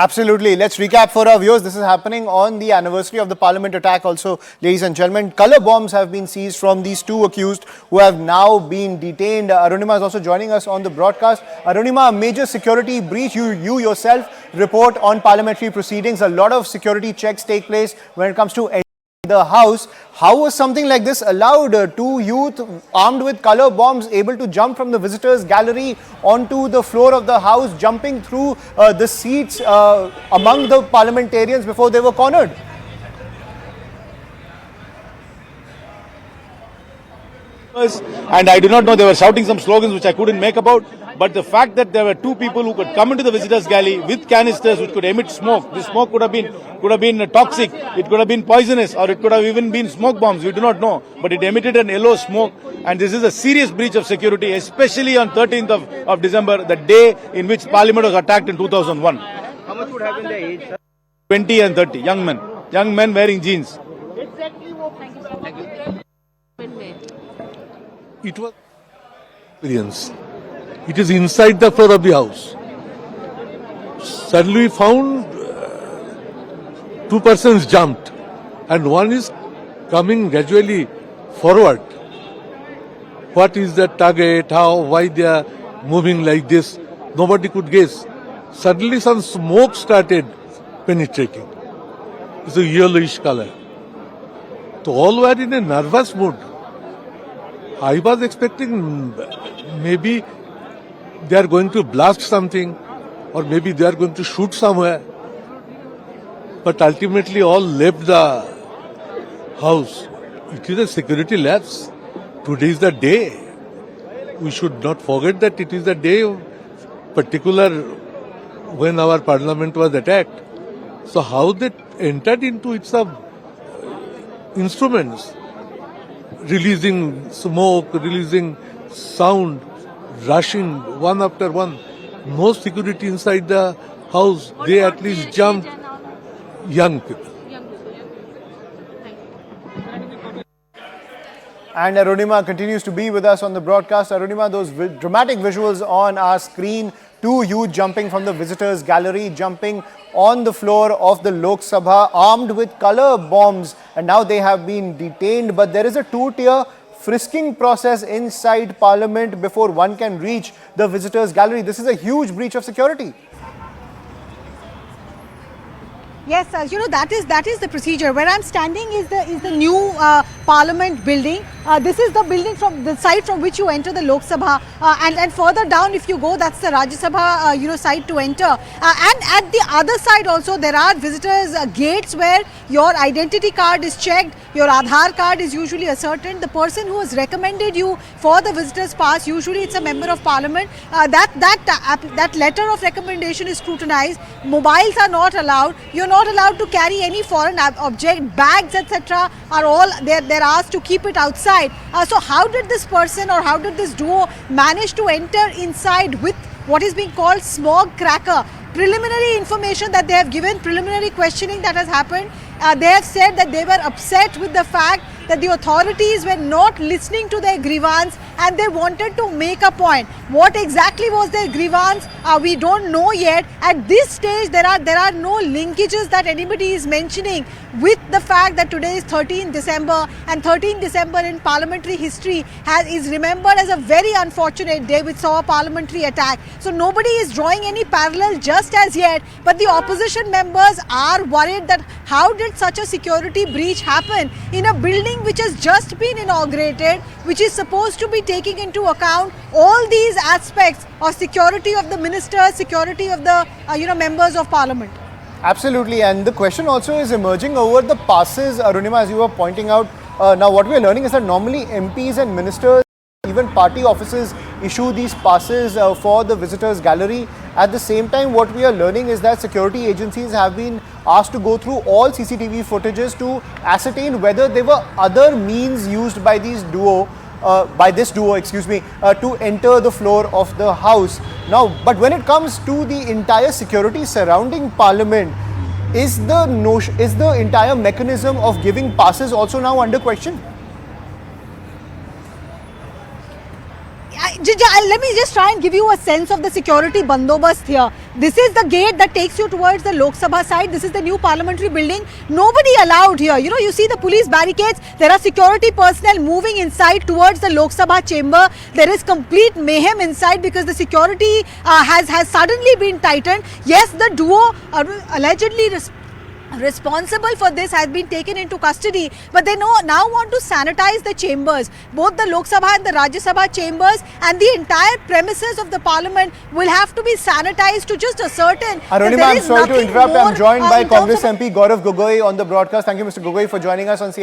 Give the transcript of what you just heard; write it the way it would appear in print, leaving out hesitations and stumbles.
Absolutely. Let's recap for our viewers. This is happening on the anniversary of the Parliament attack. Also, ladies and gentlemen, colour bombs have been seized from these two accused who have now been detained. Arunima is also joining us on the broadcast. Arunima, a major security breach. You yourself report on parliamentary proceedings. A lot of security checks take place when it comes to the house. How was something like this allowed? Two youth armed with colour bombs able to jump from the visitors gallery onto the floor of the house, jumping through the seats among the parliamentarians before they were cornered? And I do not know, they were shouting some slogans which I couldn't make about. But the fact that there were two people who could come into the visitors gallery with canisters which could emit smoke, this smoke could have been toxic, it could have been poisonous, or it could have even been smoke bombs, we do not know. But it emitted an yellow smoke, and this is a serious breach of security, especially on 13th of December, the day in which Parliament was attacked in 2001. How much would have been their age, sir? 20 and 30, young men wearing jeans. Thank you. It was experience. It is inside the floor of the house. Suddenly we found two persons jumped and one is coming gradually forward. What is the target? How? Why they are moving like this? Nobody could guess. Suddenly some smoke started penetrating. It's a yellowish color. So all were in a nervous mood. I was expecting maybe they are going to blast something or maybe they are going to shoot somewhere. But ultimately all left the house. It is a security lapse. Today is the day. We should not forget that it is the day particular when our parliament was attacked. So how they entered into its instruments, releasing smoke, releasing sound, rushing one after one. No security inside the house. They at least jumped. Young people. And Arunima continues to be with us on the broadcast. Arunima, those dramatic visuals on our screen, two youth jumping from the visitors gallery, jumping on the floor of the Lok Sabha, armed with colour bombs, and now they have been detained. But there is a two-tier frisking process inside Parliament before one can reach the visitors gallery. This is a huge breach of security. Yes, that is the procedure. Where I'm standing is the new Parliament building. This is the building from the side from which you enter the Lok Sabha, and further down if you go, that's the Rajya Sabha side to enter. And at the other side also there are visitors gates where your identity card is checked, your Aadhaar card is usually ascertained. The person who has recommended you for the visitors pass, usually it's a member of Parliament. That letter of recommendation is scrutinized. Mobiles are not allowed. You're not allowed to carry any foreign object. Bags, etc. are all they're asked to keep it outside. So how did this person or how did this duo manage to enter inside with what is being called smog cracker? Preliminary information that they have given, preliminary questioning that has happened, they have said that they were upset with the fact that the authorities were not listening to their grievance and they wanted to make a point. What exactly was their grievance? We don't know yet. At this stage, there are no linkages that anybody is mentioning with the fact that today is 13th December, and 13th December in parliamentary history is remembered as a very unfortunate day which saw a parliamentary attack. So nobody is drawing any parallel just as yet, but the opposition members are worried that how did such a security breach happen in a building which has just been inaugurated, which is supposed to be taking into account all these aspects of security of the ministers, security of the members of Parliament. Absolutely, and the question also is emerging over the passes, Arunima, as you were pointing out. Now what we are learning is that normally MPs and ministers, even party offices, issue these passes for the visitors gallery. At the same time, what we are learning is that security agencies have been asked to go through all CCTV footages to ascertain whether there were other means used by this duo, to enter the floor of the house. Now, but when it comes to the entire security surrounding Parliament, is the entire mechanism of giving passes also now under question? Let me just try and give you a sense of the security bandobast here. This is the gate that takes you towards the Lok Sabha side. This is the new parliamentary building. Nobody allowed here. You know, you see the police barricades. There are security personnel moving inside towards the Lok Sabha chamber. There is complete mayhem inside because the security has suddenly been tightened. Yes, the duo allegedly responsible for this has been taken into custody, but they now want to sanitize the chambers. Both the Lok Sabha and the Rajya Sabha chambers and the entire premises of the parliament will have to be sanitized to just ascertain. Arunima, I'm sorry to interrupt. I'm joined by Congress MP Gaurav Gogoi on the broadcast. Thank you, Mr. Gogoi, for joining us on